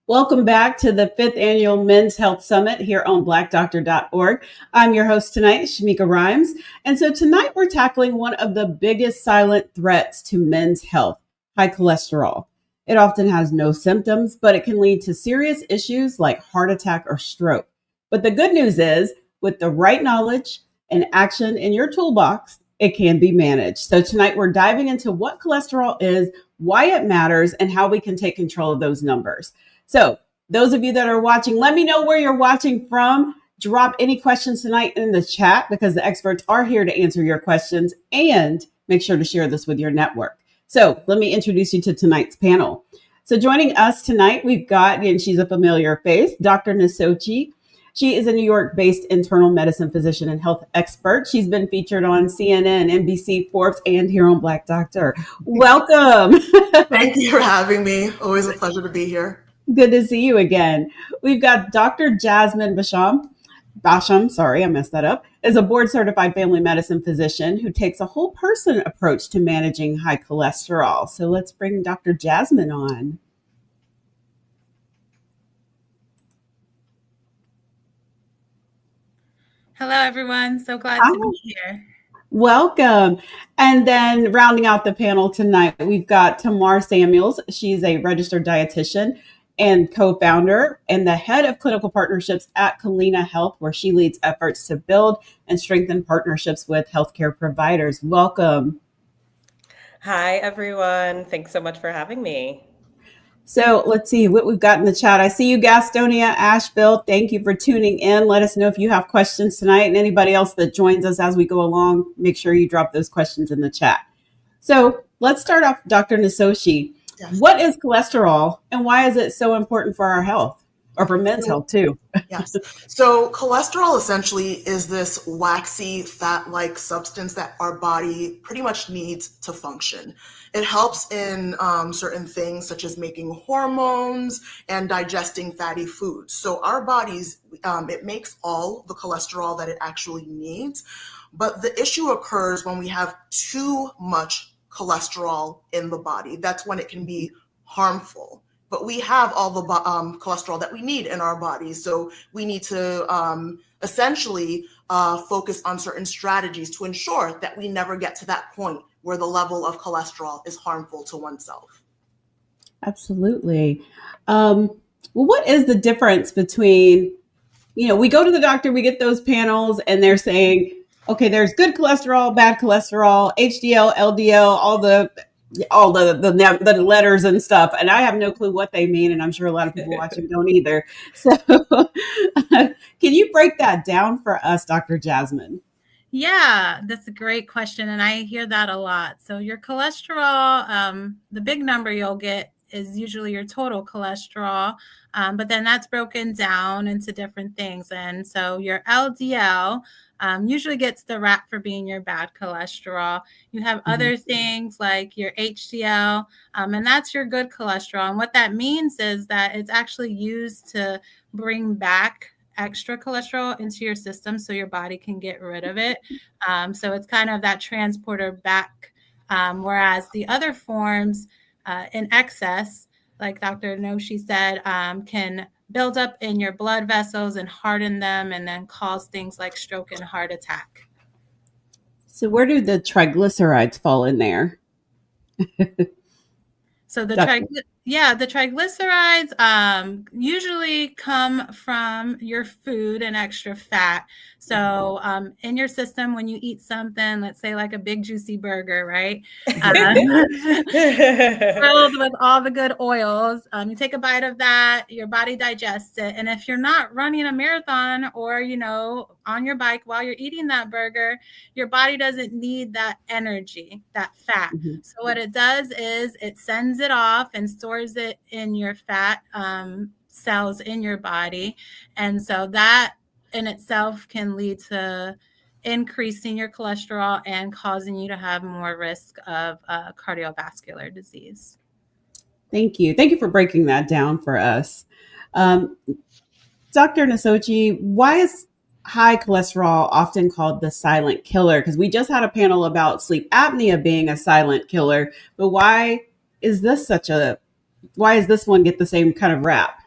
Welcome back to the fifth annual Men's Health Summit here on blackdoctor.org. I'm your host tonight, Shamika Rhymes. And so tonight we're tackling one of the biggest silent threats to men's health, high cholesterol. It often has no symptoms, but it can lead to serious issues like heart attack or stroke. But the good news is, with the right knowledge and action in your toolbox, it can be managed. So tonight we're diving into what cholesterol is, why it matters, and how we can take control of those numbers. So those of you that are watching, let me know where you're watching from. Drop any questions tonight in the chat because the experts are here to answer your questions, and make sure to share this with your network. So let me introduce you to tonight's panel. So joining us tonight, we've got, and she's a familiar face, Dr. Nasochi. She is a New York-based internal medicine physician and health expert. She's been featured on CNN, NBC, Forbes, and here on Black Doctor. Welcome. Thank you for having me. Always a pleasure to be here. Good to see you again. We've got Dr. Jasmine Basham, sorry, I messed that up, is a board-certified family medicine physician who takes a whole person approach to managing high cholesterol. So let's bring Dr. Jasmine on. Hello, everyone. So glad to be here. Welcome. And then rounding out the panel tonight, we've got Tamar Samuels. She's a registered dietitian and co-founder and the head of clinical partnerships at Kalina Health, where she leads efforts to build and strengthen partnerships with healthcare providers. Welcome. Hi, everyone. Thanks so much for having me. So let's see what we've got in the chat. I see you, Gastonia, Asheville. Thank you for tuning in. Let us know if you have questions tonight, and anybody else that joins us as we go along, make sure you drop those questions in the chat. So let's start off, Dr. Nasochi. Yes. What is cholesterol and why is it so important for our health, or for men's health too? Yes. So cholesterol essentially is this waxy fat-like substance that our body pretty much needs to function. It helps in certain things such as making hormones and digesting fatty foods. So our bodies, it makes all the cholesterol that it actually needs. But the issue occurs when we have too much cholesterol in the body. That's when it can be harmful. But we have all the cholesterol that we need in our bodies. So we need to essentially focus on certain strategies to ensure that we never get to that point where the level of cholesterol is harmful to oneself. Absolutely. Well, what is the difference between, we go to the doctor, we get those panels, and they're saying, okay, there's good cholesterol, bad cholesterol, HDL, LDL, all the letters and stuff. And I have no clue what they mean. And I'm sure a lot of people watching don't either. So can you break that down for us, Dr. Jasmine? Yeah, that's a great question. And I hear that a lot. So your cholesterol, the big number you'll get is usually your total cholesterol. But then that's broken down into different things. And so your LDL usually gets the rap for being your bad cholesterol. You have other things like your HDL, and that's your good cholesterol. And what that means is that it's actually used to bring back extra cholesterol into your system so your body can get rid of it. So it's kind of that transporter back, whereas the other forms in excess, like Dr. Noshi said, can build up in your blood vessels and harden them and then cause things like stroke and heart attack. So where do the triglycerides fall in there? So the triglycerides usually come from your food and extra fat. So in your system, when you eat something, let's say like a big juicy burger, right? Filled with all the good oils. You take a bite of that, your body digests it. And if you're not running a marathon or, on your bike while you're eating that burger, your body doesn't need that energy, that fat. So what it does is it sends it off and stores it in your fat cells in your body. And so that in itself can lead to increasing your cholesterol and causing you to have more risk of cardiovascular disease. Thank you. Thank you for breaking that down for us. Dr. Nasochi, why is high cholesterol often called the silent killer? Because we just had a panel about sleep apnea being a silent killer, but why is this one get the same kind of rap?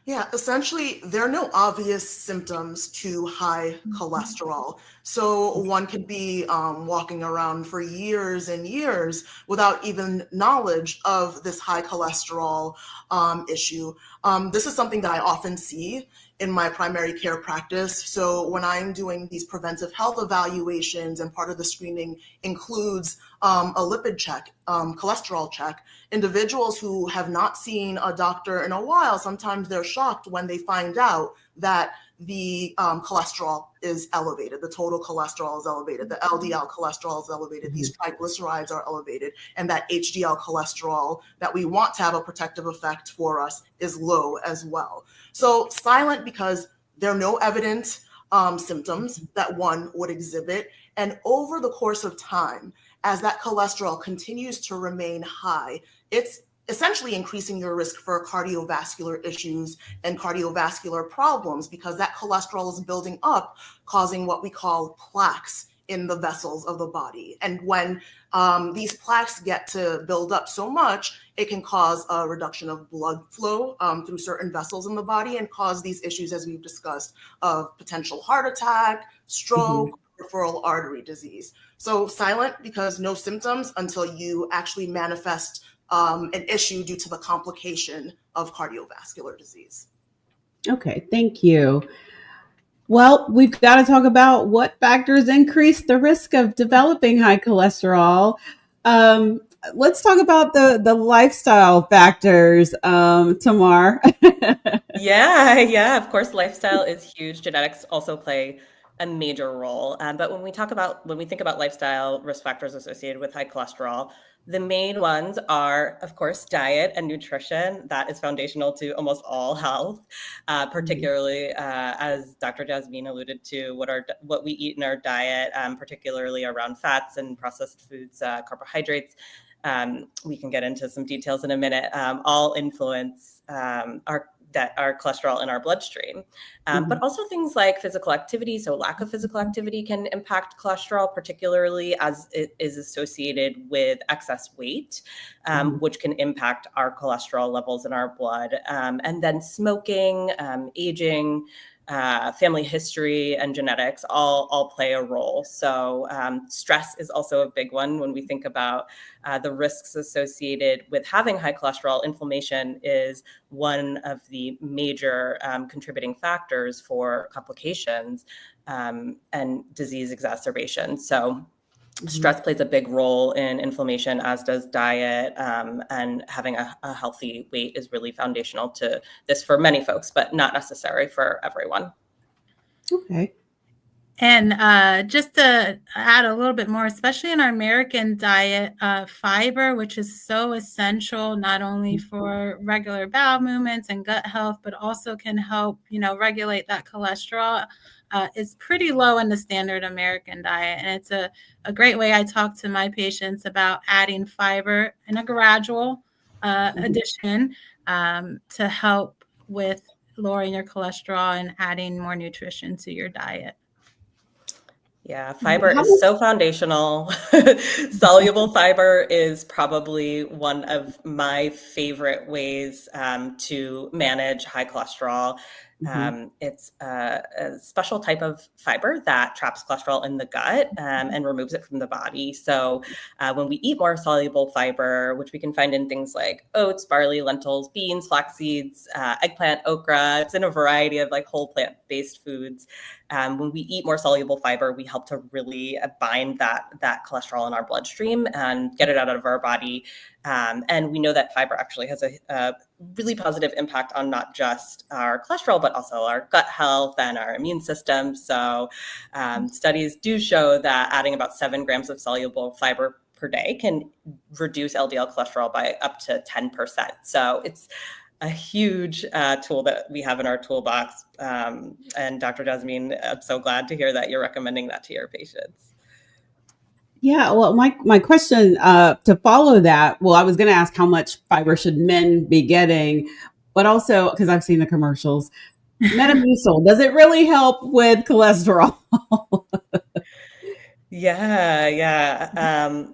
Yeah, essentially, there are no obvious symptoms to high cholesterol. So one could be walking around for years and years without even knowledge of this high cholesterol issue. This is something that I often see in my primary care practice. So when I'm doing these preventive health evaluations, and part of the screening includes a lipid check, cholesterol check, individuals who have not seen a doctor in a while, sometimes they're shocked when they find out that the cholesterol is elevated, the total cholesterol is elevated, the LDL cholesterol is elevated, these triglycerides are elevated, and that HDL cholesterol that we want to have a protective effect for us is low as well. So silent because there are no evident symptoms that one would exhibit. And over the course of time, as that cholesterol continues to remain high, it's essentially increasing your risk for cardiovascular issues and cardiovascular problems because that cholesterol is building up, causing what we call plaques in the vessels of the body. And when these plaques get to build up so much, it can cause a reduction of blood flow through certain vessels in the body and cause these issues, as we've discussed, of potential heart attack, stroke, peripheral artery disease. So silent because no symptoms until you actually manifest an issue due to the complication of cardiovascular disease. Okay, thank you. Well, we've got to talk about what factors increase the risk of developing high cholesterol. Um, let's talk about the lifestyle factors, Tamar. Yeah, of course, lifestyle is huge. Genetics also play a major role. But when we think about lifestyle risk factors associated with high cholesterol, the main ones are, of course, diet and nutrition. That is foundational to almost all health, particularly as Dr. Jasmine alluded to, what we eat in our diet, particularly around fats and processed foods, carbohydrates. We can get into some details in a minute. All influence our cholesterol in our bloodstream. But also things like physical activity. So lack of physical activity can impact cholesterol, particularly as it is associated with excess weight, which can impact our cholesterol levels in our blood. And then smoking, aging, family history, and genetics all play a role. So stress is also a big one when we think about the risks associated with having high cholesterol. Inflammation is one of the major contributing factors for complications and disease exacerbation. So stress plays a big role in inflammation, as does diet, and having a healthy weight is really foundational to this for many folks, but not necessary for everyone. Okay. And just to add a little bit more, especially in our American diet, fiber, which is so essential not only for regular bowel movements and gut health, but also can help, regulate that cholesterol, is pretty low in the standard American diet. And it's a great way I talk to my patients about adding fiber in a gradual addition to help with lowering your cholesterol and adding more nutrition to your diet. Yeah, fiber is so foundational. Soluble fiber is probably one of my favorite ways to manage high cholesterol. It's a special type of fiber that traps cholesterol in the gut and removes it from the body. So when we eat more soluble fiber, which we can find in things like oats, barley, lentils, beans, flax seeds, eggplant, okra, it's in a variety of whole plant-based foods. When we eat more soluble fiber, we help to really bind that cholesterol in our bloodstream and get it out of our body. And we know that fiber actually has a really positive impact on not just our cholesterol, but also our gut health and our immune system. So studies do show that adding about 7 grams of soluble fiber per day can reduce LDL cholesterol by up to 10%. So it's a huge tool that we have in our toolbox. And Dr. Jasmine, I'm so glad to hear that you're recommending that to your patients. Yeah, well, my question to follow that, well, I was going to ask how much fiber should men be getting, but also because I've seen the commercials, Metamucil, does it really help with cholesterol? Yeah.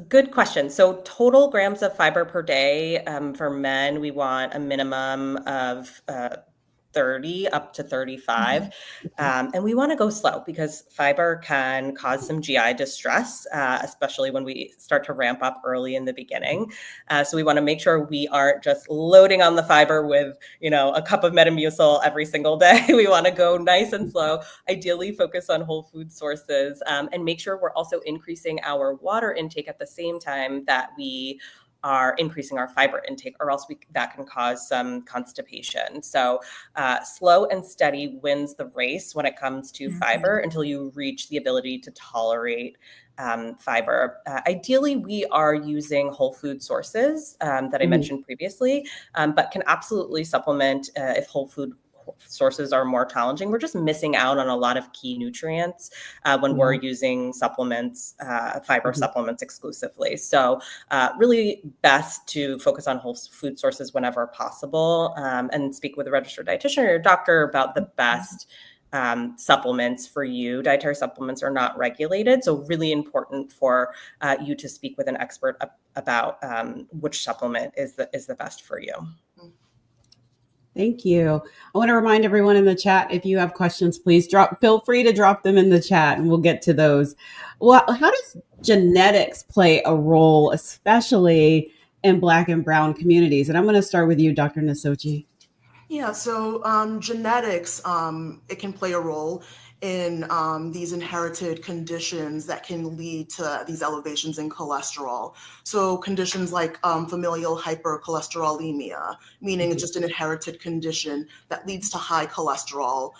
Good question. So total grams of fiber per day for men, we want a minimum of 30 up to 35. And we want to go slow because fiber can cause some GI distress, especially when we start to ramp up early in the beginning. So we want to make sure we aren't just loading on the fiber with, a cup of Metamucil every single day. We want to go nice and slow, ideally focus on whole food sources, and make sure we're also increasing our water intake at the same time that we are increasing our fiber intake, or else that can cause some constipation. So slow and steady wins the race when it comes to fiber until you reach the ability to tolerate fiber. Ideally, we are using whole food sources that I mentioned previously, but can absolutely supplement if whole food sources are more challenging. We're just missing out on a lot of key nutrients when we're using supplements, fiber supplements exclusively. So really best to focus on whole food sources whenever possible, and speak with a registered dietitian or your doctor about the best supplements for you. Dietary supplements are not regulated, so really important for you to speak with an expert about which supplement is the best for you. Thank you. I want to remind everyone in the chat, if you have questions, please feel free to drop them in the chat and we'll get to those. Well, how does genetics play a role, especially in Black and Brown communities? And I'm going to start with you, Dr. Nasochi. Yeah, so genetics, it can play a role in these inherited conditions that can lead to these elevations in cholesterol. So conditions like familial hypercholesterolemia, meaning it's just an inherited condition that leads to high cholesterol.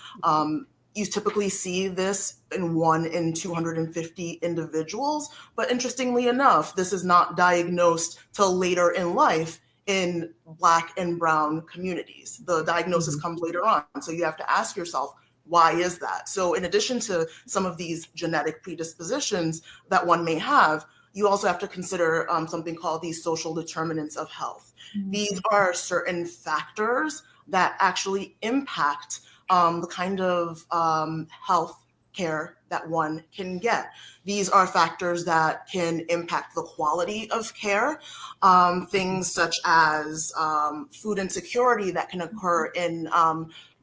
You typically see this in 1 in 250 individuals, but interestingly enough, this is not diagnosed till later in life in Black and Brown communities. The diagnosis comes later on. So you have to ask yourself, why is that? So in addition to some of these genetic predispositions that one may have, you also have to consider something called these social determinants of health. These are certain factors that actually impact the kind of health care that one can get. These are factors that can impact the quality of care, things such as food insecurity that can occur in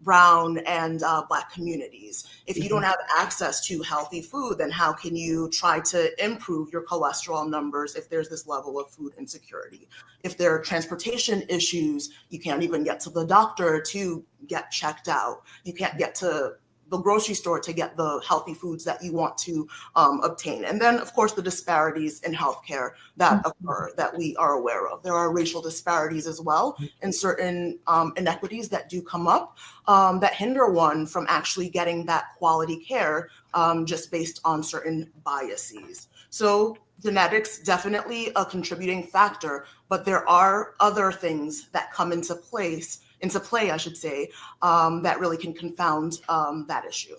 Brown and Black communities. If you don't have access to healthy food, then how can you try to improve your cholesterol numbers if there's this level of food insecurity? If there are transportation issues, you can't even get to the doctor to get checked out. You can't get to the grocery store to get the healthy foods that you want to obtain. And then, of course, the disparities in healthcare that occur that we are aware of. There are racial disparities as well, and certain inequities that do come up that hinder one from actually getting that quality care just based on certain biases. So genetics, definitely a contributing factor, but there are other things that come into play, that really can confound that issue.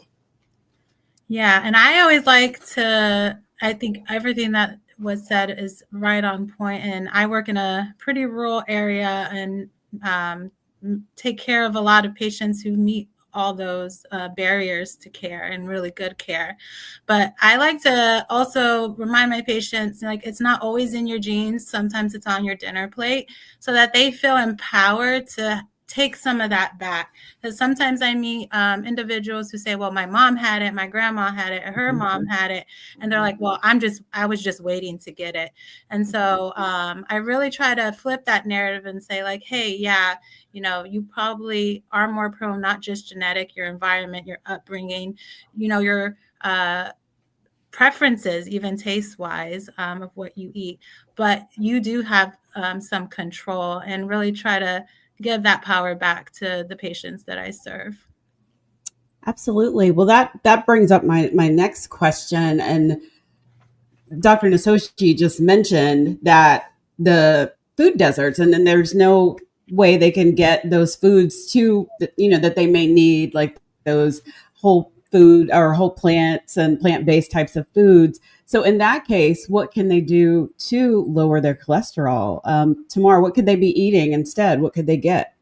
Yeah, and I always I think everything that was said is right on point. And I work in a pretty rural area and take care of a lot of patients who meet all those barriers to care and really good care. But I like to also remind my patients, it's not always in your genes. Sometimes it's on your dinner plate, so that they feel empowered to take some of that back. Because sometimes I meet individuals who say, well, my mom had it, my grandma had it, her mom had it. And they're like, well, I was just waiting to get it. And so I really try to flip that narrative and say hey, yeah, you probably are more prone, not just genetic, your environment, your upbringing, your preferences, even taste wise, of what you eat, but you do have some control, and really try to give that power back to the patients that I serve. Absolutely. Well, that brings up my next question. And Dr. Nasochi just mentioned that the food deserts, and then there's no way they can get those foods to, that they may need, like those whole food or whole plants and plant-based types of foods. So in that case, what can they do to lower their cholesterol? Tamar, what could they be eating instead? What could they get?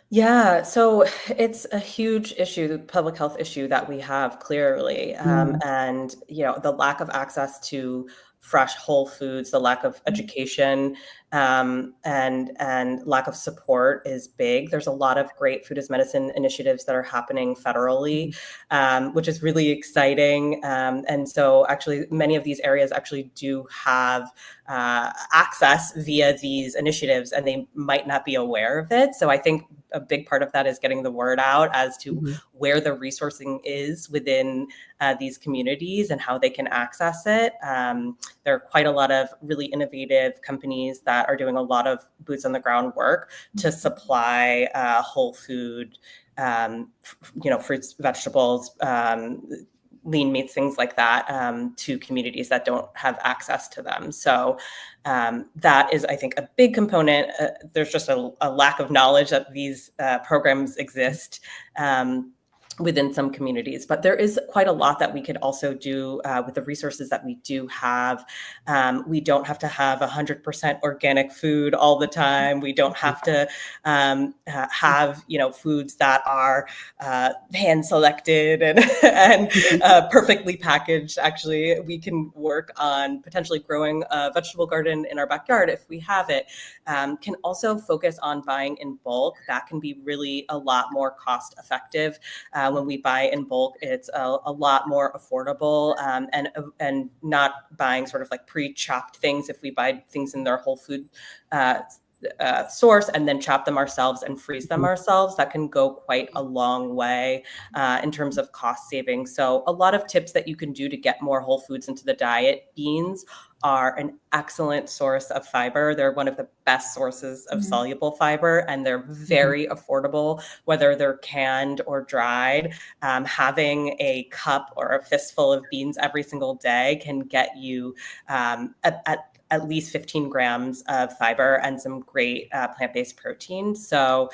Yeah, so it's a huge issue, the public health issue that we have clearly. And, the lack of access to fresh whole foods, the lack of education and lack of support is big. There's a lot of great food as medicine initiatives that are happening federally, which is really exciting. And so actually many of these areas actually do have access via these initiatives, and they might not be aware of it. So I think a big part of that is getting the word out as to where the resourcing is within these communities and how they can access it. There are quite a lot of really innovative companies that are doing a lot of boots on the ground work to supply whole food, fruits, vegetables, lean meats, things like that, to communities that don't have access to them. So that is, I think, a big component. There's just a lack of knowledge that these programs exist within some communities, but there is quite a lot that we could also do with the resources that we do have. We don't have to have 100% organic food all the time. We don't have to have, foods that are hand selected and perfectly packaged. Actually, we can work on potentially growing a vegetable garden in our backyard if we have it. Can also focus on buying in bulk. That can be really a lot more cost effective. When we buy in bulk, it's a lot more affordable, and not buying sort of like pre-chopped things. If we buy things in their whole food source and then chop them ourselves and freeze them ourselves, that can go quite a long way in terms of cost savings. So a lot of tips that you can do to get more whole foods into the diet. Beans are an excellent source of fiber. They're one of the best sources of soluble fiber, and they're very affordable, whether they're canned or dried. Having a cup or a fistful of beans every single day can get you at least 15 grams of fiber and some great plant-based protein. So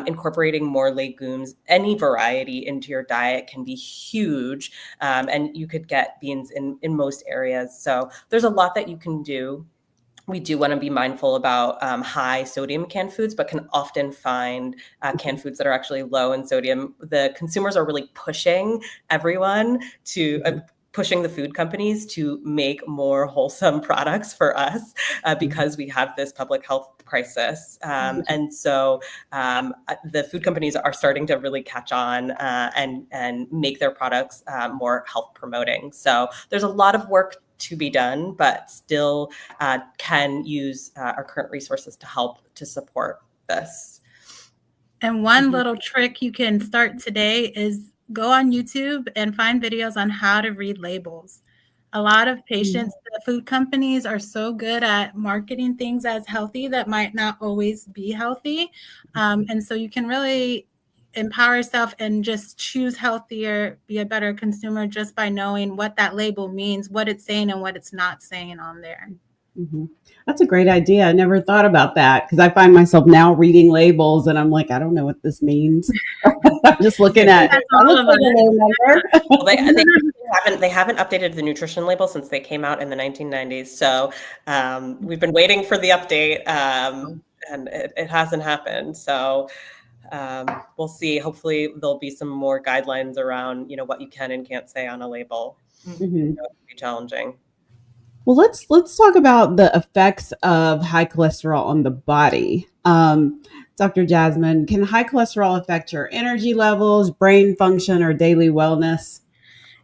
incorporating more legumes, any variety into your diet can be huge. And you could get beans in most areas. So there's a lot that you can do. We do want to be mindful about high sodium canned foods, but can often find canned foods that are actually low in sodium. The consumers are really pushing everyone to pushing the food companies to make more wholesome products for us because we have this public health crisis. And so the food companies are starting to really catch on and make their products more health promoting. So there's a lot of work to be done, but still can use our current resources to help to support this. And one little trick you can start today is go on YouTube and find videos on how to read labels. A lot of patients, the food companies are so good at marketing things as healthy that might not always be healthy. And so you can really empower yourself and just choose healthier, be a better consumer just by knowing what that label means, what it's saying and what it's not saying on there. That's a great idea. I never thought about that because I find myself now reading labels and I'm like, I don't know what this means. I'm just looking at it. Well, they haven't updated the nutrition label since they came out in the 1990s. So we've been waiting for the update and it hasn't happened. So we'll see. Hopefully there'll be some more guidelines around, what you can and can't say on a label. It would be challenging. Well, let's talk about the effects of high cholesterol on the body. Dr. Jasmine, can high cholesterol affect your energy levels, brain function, or daily wellness?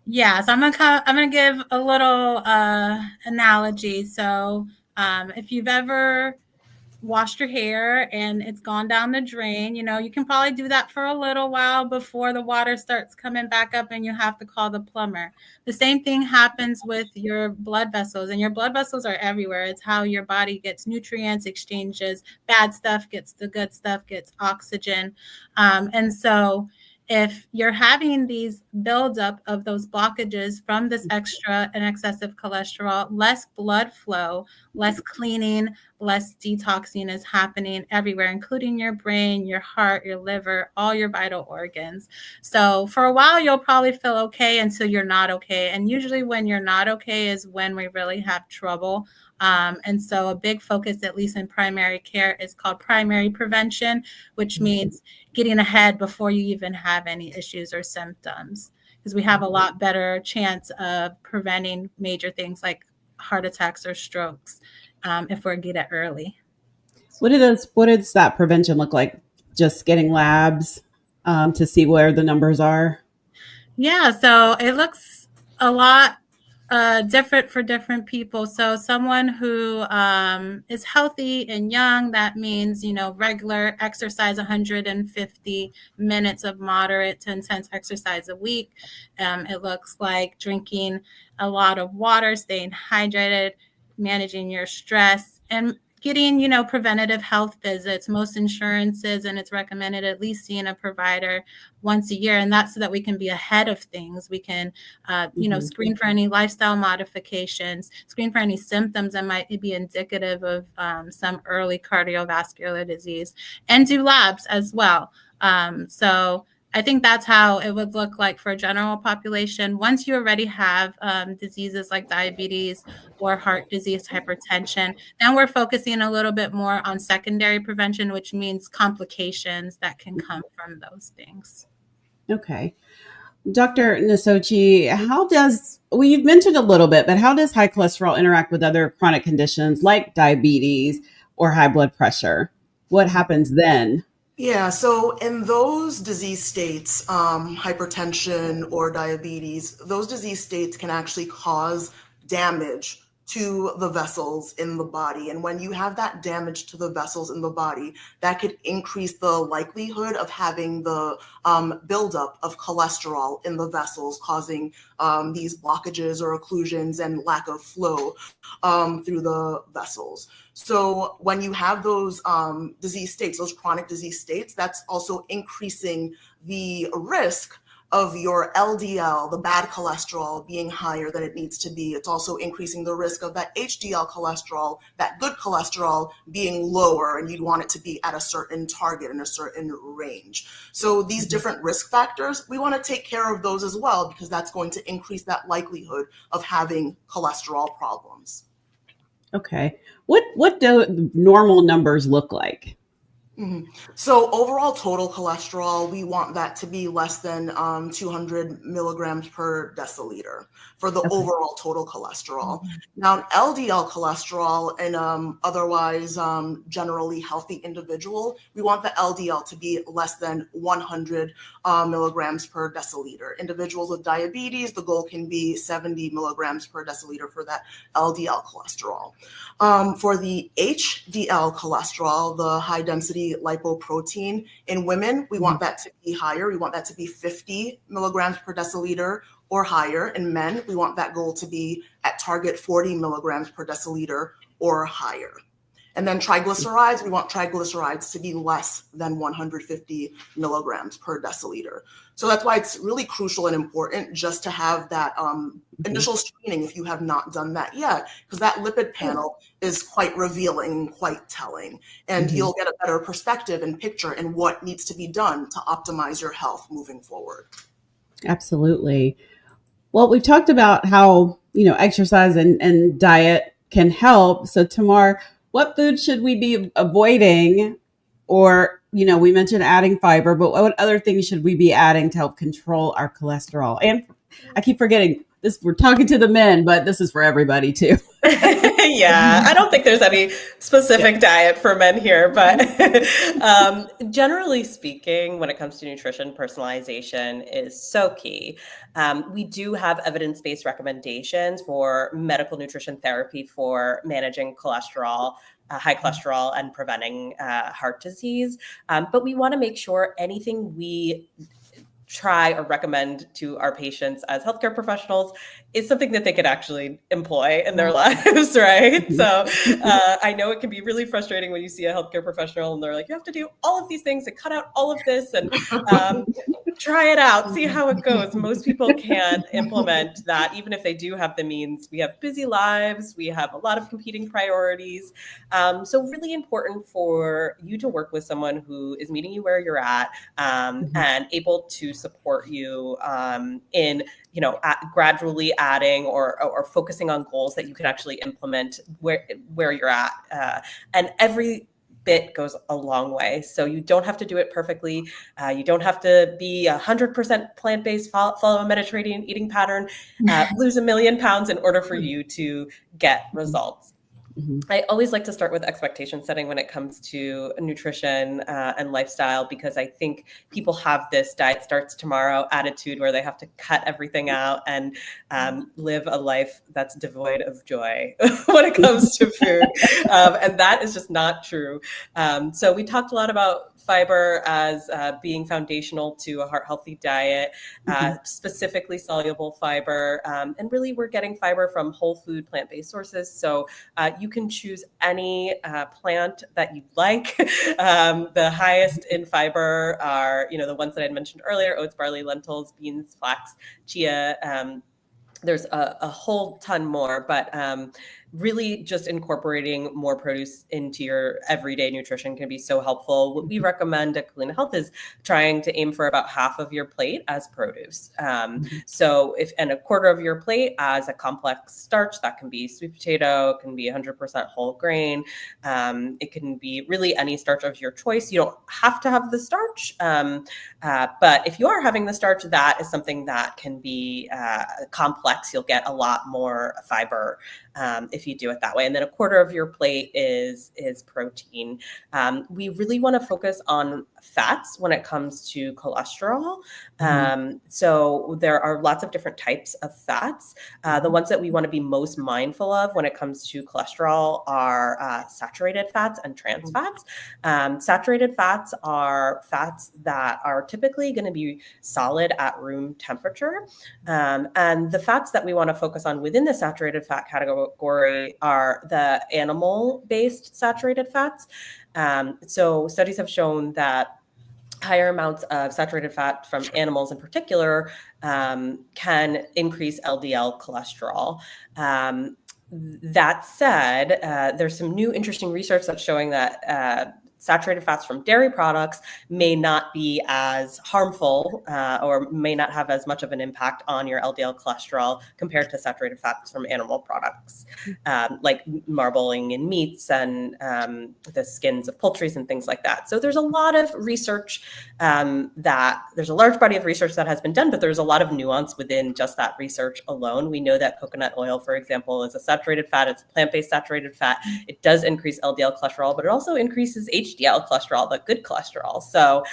Yeah, so I'm gonna give a little analogy. So if you've ever washed your hair and it's gone down the drain, you can probably do that for a little while before the water starts coming back up and you have to call the plumber. The same thing happens with your blood vessels, and your blood vessels are everywhere. It's how your body gets nutrients, exchanges bad stuff, gets the good stuff, gets oxygen. And so if you're having these buildup of those blockages from this extra and excessive cholesterol, less blood flow, less cleaning, less detoxing is happening everywhere, including your brain, your heart, your liver, all your vital organs. So for a while, you'll probably feel okay until you're not okay. And usually when you're not okay is when we really have trouble. And so a big focus, at least in primary care, is called primary prevention, which means getting ahead before you even have any issues or symptoms, because we have a lot better chance of preventing major things like heart attacks or strokes if we get it early. What does that prevention look like? Just getting labs to see where the numbers are? Yeah, so it looks a lot different for different people. So someone who is healthy and young, that means, regular exercise, 150 minutes of moderate to intense exercise a week. It looks like drinking a lot of water, staying hydrated, managing your stress, and getting, preventative health visits. Most insurances, and it's recommended at least seeing a provider once a year. And that's so that we can be ahead of things. We can, screen for any lifestyle modifications, screen for any symptoms that might be indicative of some early cardiovascular disease, and do labs as well. So I think that's how it would look like for a general population. Once you already have diseases like diabetes or heart disease, hypertension, then we're focusing a little bit more on secondary prevention, which means complications that can come from those things. Okay. Dr. Nasochi, you've mentioned a little bit, but how does high cholesterol interact with other chronic conditions like diabetes or high blood pressure? What happens then? Yeah, so in those disease states, hypertension or diabetes, those disease states can actually cause damage to the vessels in the body. And when you have that damage to the vessels in the body, that could increase the likelihood of having the buildup of cholesterol in the vessels, causing these blockages or occlusions and lack of flow through the vessels. So when you have those disease states, those chronic disease states, that's also increasing the risk of your LDL, the bad cholesterol, being higher than it needs to be. It's also increasing the risk of that HDL cholesterol, that good cholesterol, being lower, and you'd want it to be at a certain target in a certain range. So these different risk factors, we want to take care of those as well, because that's going to increase that likelihood of having cholesterol problems. Okay. What do normal numbers look like? Mm-hmm. So overall total cholesterol, we want that to be less than 200 milligrams per deciliter for the overall total cholesterol. Mm-hmm. Now, LDL cholesterol in otherwise generally healthy individual, we want the LDL to be less than 100 milligrams per deciliter. Individuals with diabetes, the goal can be 70 milligrams per deciliter for that LDL cholesterol. For the HDL cholesterol, the high density lipoprotein, in women, we want that to be higher. We want that to be 50 milligrams per deciliter or higher. In men, we want that goal to be at target 40 milligrams per deciliter or higher. And then triglycerides, we want triglycerides to be less than 150 milligrams per deciliter. So that's why it's really crucial and important just to have that initial screening if you have not done that yet, because that lipid panel is quite revealing, quite telling, and you'll get a better perspective and picture in what needs to be done to optimize your health moving forward. Absolutely. Well, we've talked about how, exercise and diet can help. So Tamar, what food should we be avoiding? Or, we mentioned adding fiber, but what other things should we be adding to help control our cholesterol? And I keep forgetting this, we're talking to the men, but this is for everybody too. Yeah, I don't think there's any specific diet for men here, but generally speaking, when it comes to nutrition, personalization is so key. We do have evidence-based recommendations for medical nutrition therapy for managing cholesterol, high cholesterol, and preventing heart disease. But we want to make sure anything we try or recommend to our patients as healthcare professionals is something that they could actually employ in their lives, right? So I know it can be really frustrating when you see a healthcare professional and they're like, you have to do all of these things and cut out all of this and try it out, see how it goes. Most people can't implement that, even if they do have the means. We have busy lives. We have a lot of competing priorities. So really important for you to work with someone who is meeting you where you're at and able to support you in, gradually adding or focusing on goals that you can actually implement where you're at. And every bit goes a long way. So you don't have to do it perfectly. You don't have to be 100% plant-based, follow a Mediterranean eating pattern, lose 1 million pounds in order for you to get results. I always like to start with expectation setting when it comes to nutrition and lifestyle, because I think people have this diet starts tomorrow attitude where they have to cut everything out and live a life that's devoid of joy when it comes to food. And that is just not true. So we talked a lot about fiber as being foundational to a heart healthy diet, specifically soluble fiber. And really, we're getting fiber from whole food, plant-based sources. So you can choose any plant that you like. The highest in fiber are, the ones that I mentioned earlier: oats, barley, lentils, beans, flax, chia. There's a whole ton more, but really just incorporating more produce into your everyday nutrition can be so helpful. What we recommend at Kalina Health is trying to aim for about half of your plate as produce. So and a quarter of your plate as a complex starch. That can be sweet potato, it can be 100% whole grain. It can be really any starch of your choice. You don't have to have the starch, but if you are having the starch, that is something that can be complex. You'll get a lot more fiber if you do it that way. And then a quarter of your plate is protein. We really want to focus on fats when it comes to cholesterol. So there are lots of different types of fats. The ones that we want to be most mindful of when it comes to cholesterol are saturated fats and trans fats. Saturated fats are fats that are typically going to be solid at room temperature. And the fats that we want to focus on within the saturated fat category are the animal-based saturated fats. So studies have shown that higher amounts of saturated fat from animals in particular can increase LDL cholesterol. That said, there's some new interesting research that's showing that saturated fats from dairy products may not be as harmful or may not have as much of an impact on your LDL cholesterol compared to saturated fats from animal products, like marbling in meats and the skins of poultry and things like that. So there's a lot of research there's a large body of research that has been done, but there's a lot of nuance within just that research alone. We know that coconut oil, for example, is a saturated fat. It's a plant-based saturated fat. It does increase LDL cholesterol, but it also increases HDL cholesterol, the good cholesterol. So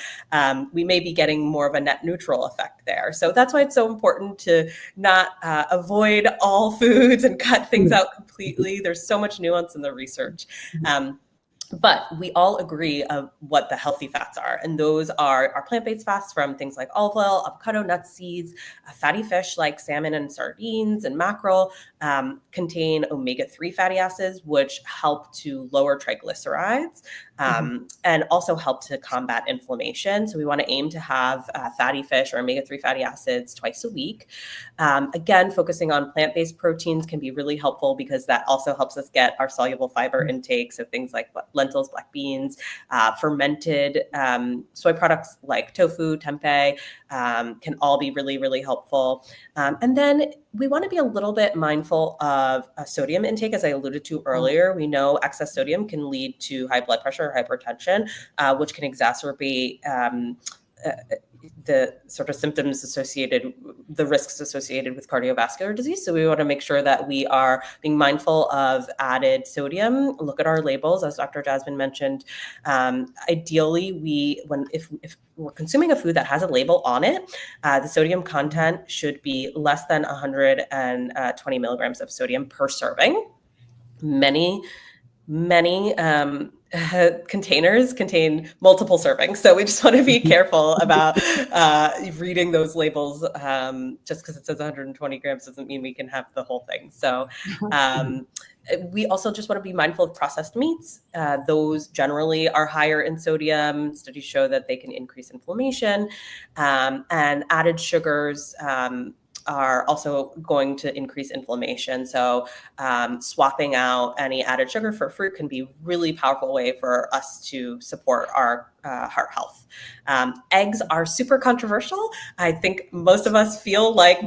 we may be getting more of a net neutral effect there. So that's why it's so important to not avoid all foods and cut things out completely. There's so much nuance in the research. But we all agree of what the healthy fats are. And those are our plant-based fats from things like olive oil, avocado, nuts, seeds, fatty fish like salmon and sardines and mackerel, contain omega-3 fatty acids, which help to lower triglycerides and also help to combat inflammation. So we want to aim to have fatty fish or omega-3 fatty acids twice a week. Again, focusing on plant-based proteins can be really helpful because that also helps us get our soluble fiber intake. So things like lentils, black beans, fermented soy products like tofu, tempeh can all be really, really helpful. And then we want to be a little bit mindful of sodium intake. As I alluded to earlier, we know excess sodium can lead to high blood pressure or hypertension, which can exacerbate the sort of symptoms associated, the risks associated with cardiovascular disease. So we want to make sure that we are being mindful of added sodium. Look at our labels, as Dr. Jasmine mentioned. Ideally, if we're consuming a food that has a label on it, the sodium content should be less than 120 milligrams of sodium per serving. Many containers contain multiple servings. So we just want to be careful about reading those labels. Just because it says 120 grams doesn't mean we can have the whole thing. So we also just want to be mindful of processed meats. Those generally are higher in sodium. Studies show that they can increase inflammation, and added sugars are also going to increase inflammation. So swapping out any added sugar for fruit can be a really powerful way for us to support our heart health. Eggs are super controversial. I think most of us feel like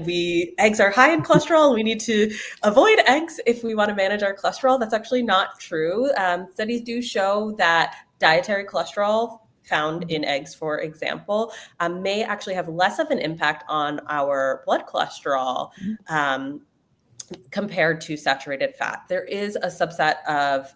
eggs are high in cholesterol and we need to avoid eggs if we want to manage our cholesterol. That's actually not true. Studies do show that dietary cholesterol found in eggs, for example, may actually have less of an impact on our blood cholesterol compared to saturated fat. There is a subset of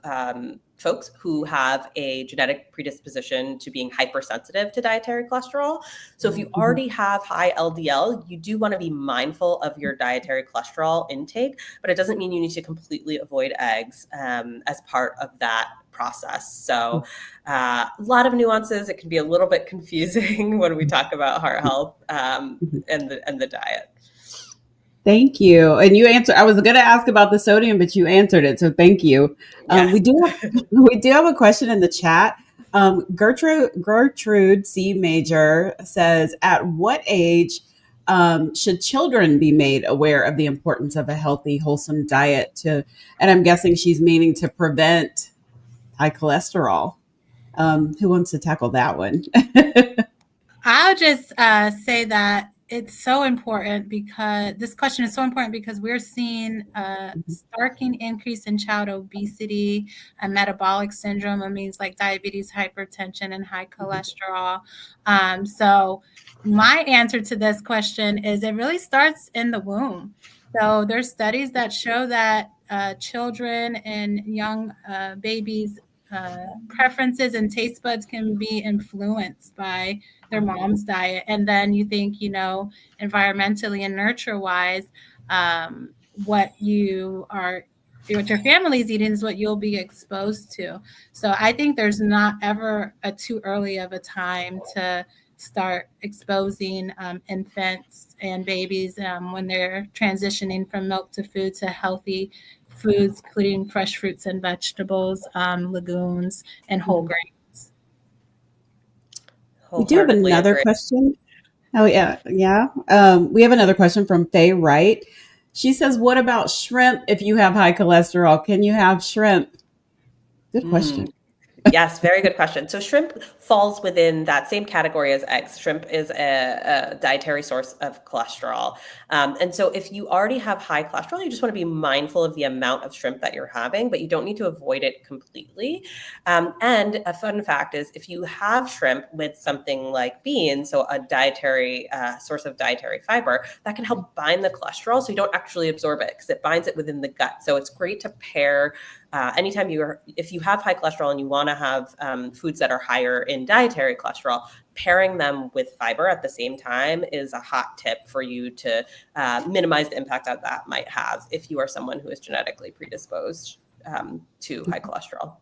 folks who have a genetic predisposition to being hypersensitive to dietary cholesterol. So if you already have high LDL, you do want to be mindful of your dietary cholesterol intake, but it doesn't mean you need to completely avoid eggs as part of that process. So a lot of nuances. It can be a little bit confusing when we talk about heart health and the diet. Thank you. And you answered, I was going to ask about the sodium, but you answered it. So thank you. Yes. We do have a question in the chat. Gertrude C. Major says, at what age should children be made aware of the importance of a healthy, wholesome diet and I'm guessing she's meaning to prevent high cholesterol. Who wants to tackle that one? I'll just say that it's so important because this question is so important because we're seeing a starking increase in child obesity and metabolic syndrome. It means like diabetes, hypertension, and high cholesterol. So my answer to this question is it really starts in the womb. So there's studies that show that children and young babies' preferences and taste buds can be influenced by their mom's diet. And then you think, environmentally and nurture wise, what your family's eating is what you'll be exposed to. So I think there's not ever a too early of a time to start exposing infants and babies when they're transitioning from milk to food to healthy foods, including fresh fruits and vegetables, legumes, and whole grains. We do have another question. Oh, yeah. Yeah. We have another question from Faye Wright. She says, what about shrimp if you have high cholesterol? Can you have shrimp? Good question. Yes, very good question. So shrimp falls within that same category as eggs. Shrimp is a dietary source of cholesterol. And so if you already have high cholesterol, you just want to be mindful of the amount of shrimp that you're having, but you don't need to avoid it completely. And a fun fact is if you have shrimp with something like beans, so a dietary source of dietary fiber, that can help bind the cholesterol so you don't actually absorb it because it binds it within the gut. So it's great to pair anytime if you have high cholesterol and you want to have foods that are higher in dietary cholesterol, pairing them with fiber at the same time is a hot tip for you to minimize the impact that might have if you are someone who is genetically predisposed to high cholesterol.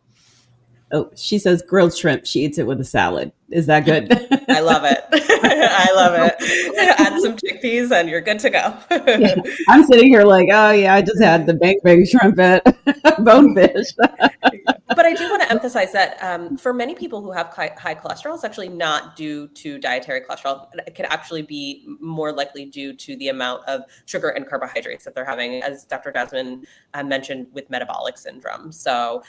Oh, she says grilled shrimp. She eats it with a salad. Is that good? I love it. I love it. Add some chickpeas and you're good to go. Yeah. I'm sitting here like, oh yeah, I just had the bang shrimp at Bonefish. But I do want to emphasize that for many people who have high cholesterol, it's actually not due to dietary cholesterol. It can actually be more likely due to the amount of sugar and carbohydrates that they're having, as Dr. Jasmine mentioned with metabolic syndrome. So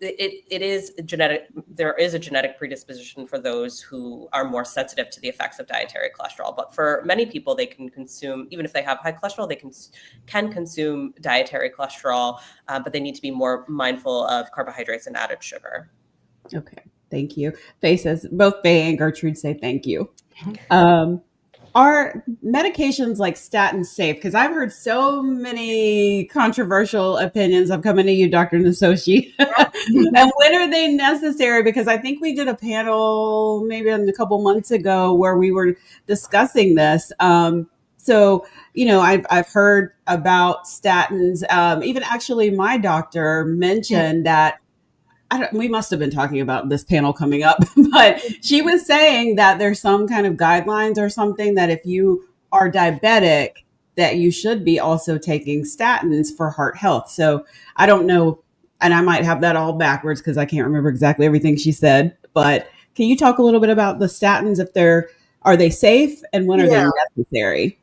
it is genetic. There is a genetic predisposition for those who are more sensitive to the effects of dietary cholesterol. But for many people, they can consume, even if they have high cholesterol, they can consume dietary cholesterol, but they need to be more mindful of carbohydrates and added sugar. Okay, thank you. Faye says, both Faye and Gertrude say thank you. Are medications like statins safe? Because I've heard so many controversial opinions. I'm coming to you, Dr. Nasoshi. And when are they necessary? Because I think we did a panel maybe a couple months ago where we were discussing this. So, I've heard about statins. Even actually my doctor mentioned that we must have been talking about this panel coming up, but she was saying that there's some kind of guidelines or something that if you are diabetic, that you should be also taking statins for heart health. So I don't know, and I might have that all backwards because I can't remember exactly everything she said, but can you talk a little bit about the statins, are they safe and when are they necessary?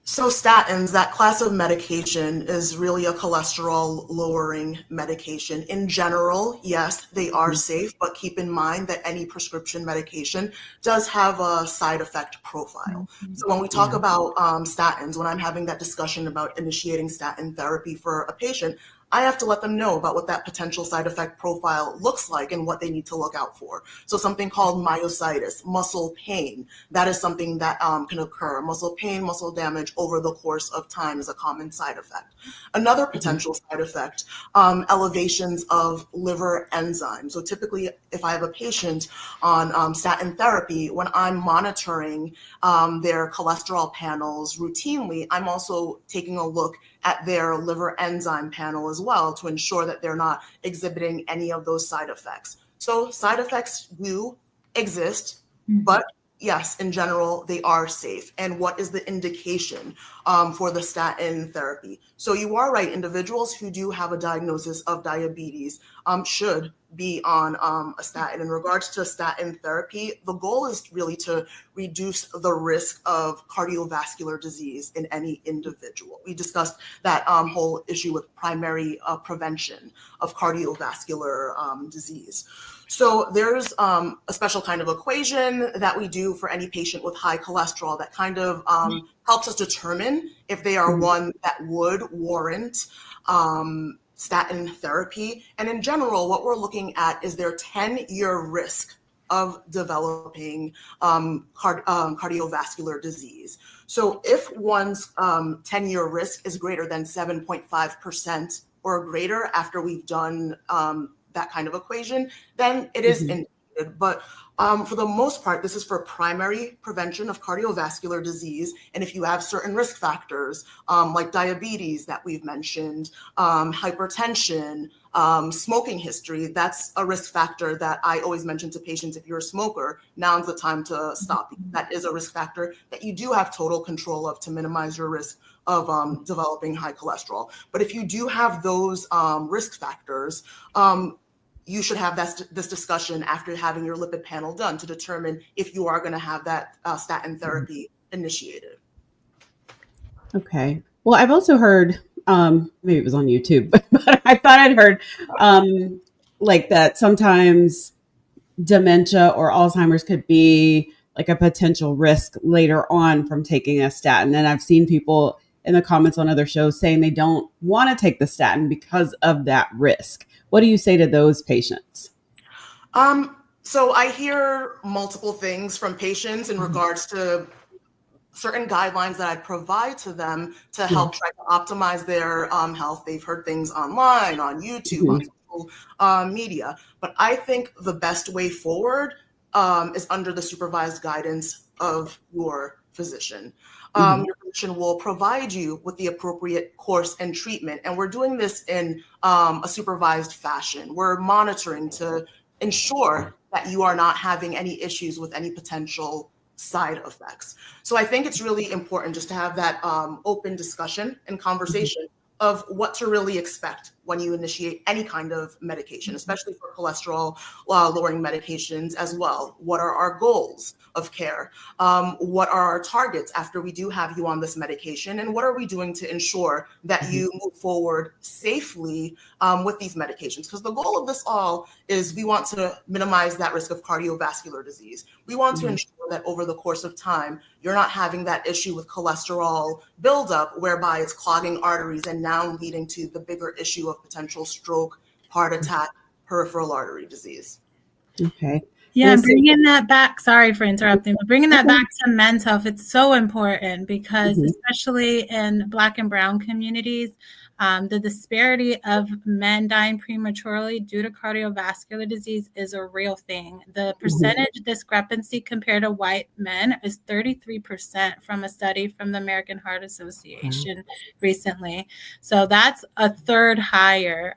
So statins, that class of medication, is really a cholesterol-lowering medication. In general, yes, they are safe, but keep in mind that any prescription medication does have a side effect profile. So when we talk about statins, when I'm having that discussion about initiating statin therapy for a patient, I have to let them know about what that potential side effect profile looks like and what they need to look out for. So something called myositis, muscle pain, that is something that can occur. Muscle pain, muscle damage over the course of time is a common side effect. Another potential side effect, elevations of liver enzymes. So typically, if I have a patient on statin therapy, when I'm monitoring their cholesterol panels routinely, I'm also taking a look at their liver enzyme panel as well to ensure that they're not exhibiting any of those side effects. So side effects do exist, but yes, in general, they are safe. And what is the indication for the statin therapy? So you are right, individuals who do have a diagnosis of diabetes should be on a statin. In regards to statin therapy, the goal is really to reduce the risk of cardiovascular disease in any individual. We discussed that whole issue with primary prevention of cardiovascular disease. So there's a special kind of equation that we do for any patient with high cholesterol that kind of helps us determine if they are one that would warrant statin therapy. And in general, what we're looking at is their 10-year risk of developing cardiovascular disease. So if one's 10-year risk is greater than 7.5% or greater after we've done that kind of equation, then it is indicated. But for the most part, this is for primary prevention of cardiovascular disease. And if you have certain risk factors like diabetes that we've mentioned, hypertension, smoking history, that's a risk factor that I always mention to patients. If you're a smoker, now's the time to stop. That is a risk factor that you do have total control of to minimize your risk of developing high cholesterol. But if you do have those risk factors, you should have this discussion after having your lipid panel done to determine if you are going to have that statin therapy initiated. Okay. Well, I've also heard, maybe it was on YouTube, but I thought I'd heard like that sometimes dementia or Alzheimer's could be like a potential risk later on from taking a statin. And I've seen people in the comments on other shows saying they don't want to take the statin because of that risk. What do you say to those patients? So I hear multiple things from patients in regards to certain guidelines that I provide to them to help try to optimize their health. They've heard things online, on YouTube, on social media. But I think the best way forward is under the supervised guidance of your physician. Your physician will provide you with the appropriate course and treatment. And we're doing this in a supervised fashion. We're monitoring to ensure that you are not having any issues with any potential side effects. So I think it's really important just to have that open discussion and conversation of what to really expect when you initiate any kind of medication, especially for cholesterol lowering medications as well. What are our goals of care? What are our targets after we do have you on this medication? And what are we doing to ensure that you move forward safely with these medications? Because the goal of this all is we want to minimize that risk of cardiovascular disease. We want to ensure that over the course of time, you're not having that issue with cholesterol buildup, whereby it's clogging arteries and now leading to the bigger issue of potential stroke, heart attack, peripheral artery disease. Okay. Yeah, bringing that back, sorry for interrupting, but bringing that back to men's health, it's so important because especially in Black and Brown communities, the disparity of men dying prematurely due to cardiovascular disease is a real thing. The percentage discrepancy compared to white men is 33% from a study from the American Heart Association recently. So that's a third higher.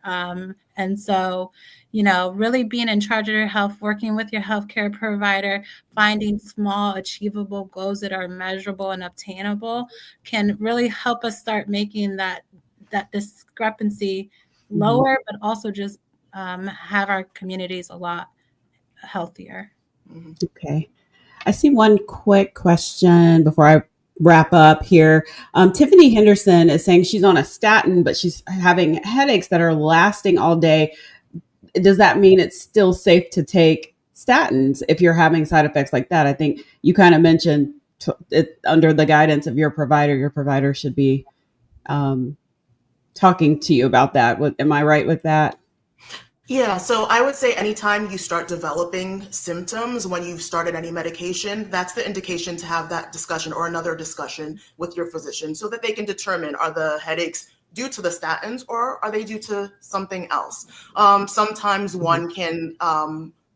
And so, you know, really being in charge of your health, working with your healthcare provider, finding small, achievable goals that are measurable and obtainable can really help us start making that discrepancy lower, but also just have our communities a lot healthier. Okay. I see one quick question before I wrap up here. Tiffany Henderson is saying she's on a statin, but she's having headaches that are lasting all day. Does that mean it's still safe to take statins if you're having side effects like that? I think you kind of mentioned it under the guidance of your provider should be talking to you about that. Am I right with that? Yeah, so I would say anytime you start developing symptoms when you've started any medication, that's the indication to have that discussion or another discussion with your physician so that they can determine, are the headaches due to the statins or are they due to something else? Sometimes one can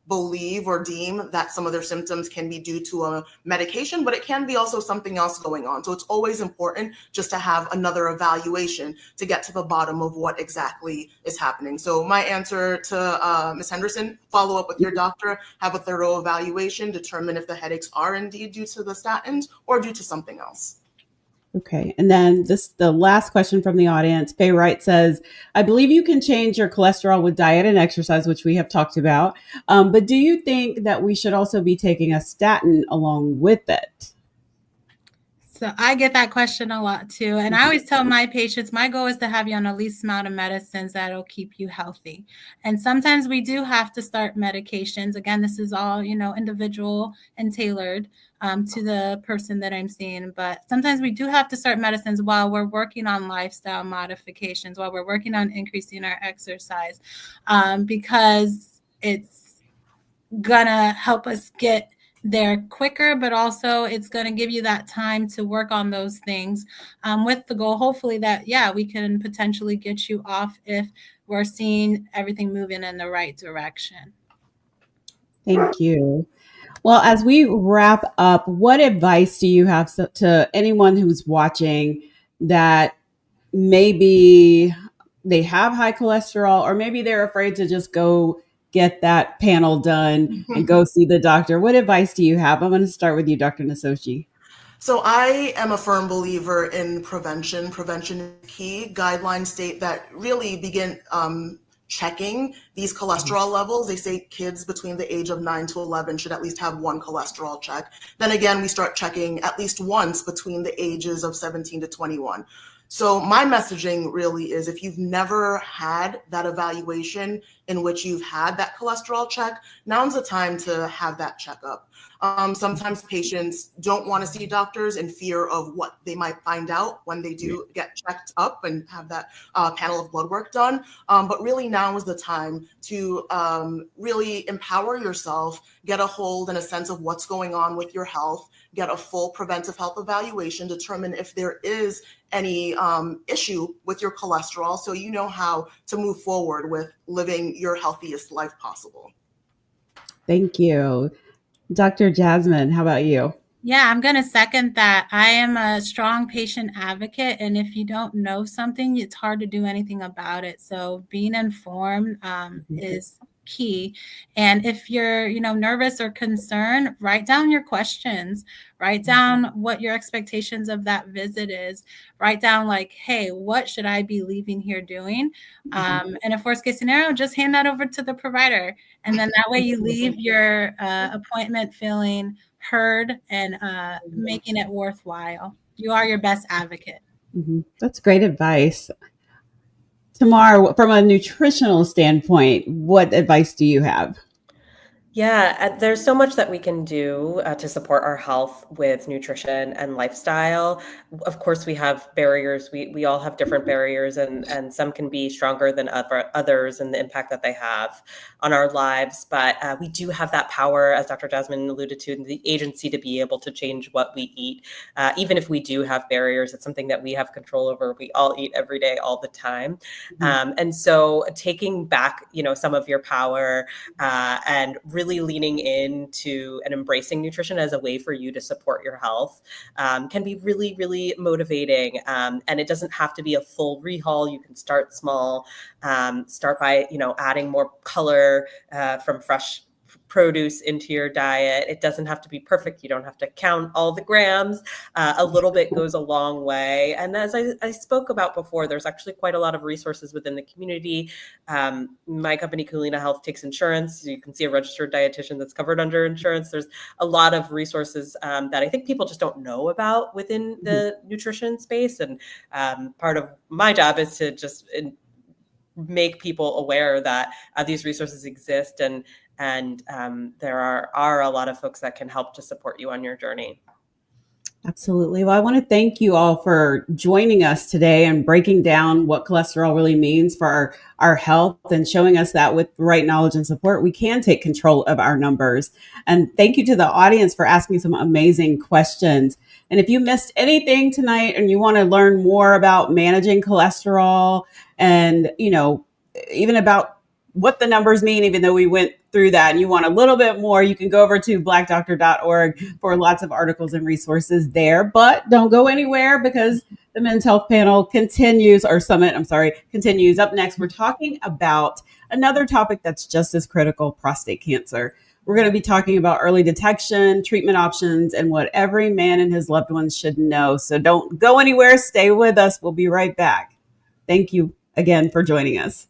believe or deem that some of their symptoms can be due to a medication, but it can be also something else going on. So it's always important just to have another evaluation to get to the bottom of what exactly is happening. So my answer to Ms. Henderson, follow up with your doctor, have a thorough evaluation, determine if the headaches are indeed due to the statins or due to something else. Okay. And then the last question from the audience. Faye Wright says, I believe you can change your cholesterol with diet and exercise, which we have talked about. But do you think that we should also be taking a statin along with it? So I get that question a lot too. And I always tell my patients, my goal is to have you on the least amount of medicines that'll keep you healthy. And sometimes we do have to start medications. Again, this is all, individual and tailored to the person that I'm seeing. But sometimes we do have to start medicines while we're working on lifestyle modifications, while we're working on increasing our exercise, because it's gonna help us get there quicker, but also it's going to give you that time to work on those things with the goal, hopefully, that, we can potentially get you off if we're seeing everything moving in the right direction. Thank you. Well, as we wrap up, what advice do you have to anyone who's watching that maybe they have high cholesterol or maybe they're afraid to just go get that panel done and go see the doctor? What advice do you have? I'm going to start with you, Dr. Nasoshi. So I am a firm believer in prevention. Prevention is key. Guidelines state that really begin checking these cholesterol levels. They say kids between the age of 9 to 11 should at least have one cholesterol check. Then again, we start checking at least once between the ages of 17 to 21. So my messaging really is, if you've never had that evaluation in which you've had that cholesterol check, now's the time to have that checkup. Sometimes patients don't want to see doctors in fear of what they might find out when they do get checked up and have that panel of blood work done. But really now is the time to really empower yourself, get a hold and a sense of what's going on with your health, get a full preventive health evaluation, determine if there is any issue with your cholesterol so you know how to move forward with living your healthiest life possible. Thank you. Dr. Jasmine, how about you? Yeah, I'm going to second that. I am a strong patient advocate, and if you don't know something, it's hard to do anything about it. So being informed is key. And if you're, nervous or concerned, write down your questions, write down what your expectations of that visit is, write down like, hey, what should I be leaving here doing? And if worst case scenario, just hand that over to the provider. And then that way you leave your appointment feeling heard and making it worthwhile. You are your best advocate. That's great advice. Tamar, from a nutritional standpoint, what advice do you have? Yeah, there's so much that we can do to support our health with nutrition and lifestyle. Of course, we have barriers. We all have different barriers, and some can be stronger than others and the impact that they have on our lives. But we do have that power, as Dr. Jasmine alluded to, the agency to be able to change what we eat. Even if we do have barriers, it's something that we have control over. We all eat every day, all the time. And so taking back, some of your power and really leaning into and embracing nutrition as a way for you to support your health can be really, really motivating. And it doesn't have to be a full rehaul. You can start small, start by, adding more color from fresh produce into your diet. It doesn't have to be perfect. You don't have to count all the grams. A little bit goes a long way. And as I spoke about before, there's actually quite a lot of resources within the community. My company, Kulina Health, takes insurance. You can see a registered dietitian that's covered under insurance. There's a lot of resources that I think people just don't know about within the nutrition space. And part of my job is to just make people aware that these resources exist, and there are a lot of folks that can help to support you on your journey. Absolutely. Well, I want to thank you all for joining us today and breaking down what cholesterol really means for our health and showing us that with the right knowledge and support, we can take control of our numbers. And thank you to the audience for asking some amazing questions. And if you missed anything tonight and you want to learn more about managing cholesterol and, even about what the numbers mean, even though we went through that, and you want a little bit more, you can go over to blackdoctor.org for lots of articles and resources there. But don't go anywhere, because the Men's Health Panel continues, or Summit, continues. Up next, we're talking about another topic that's just as critical: prostate cancer. We're going to be talking about early detection, treatment options, and what every man and his loved ones should know. So don't go anywhere. Stay with us. We'll be right back. Thank you again for joining us.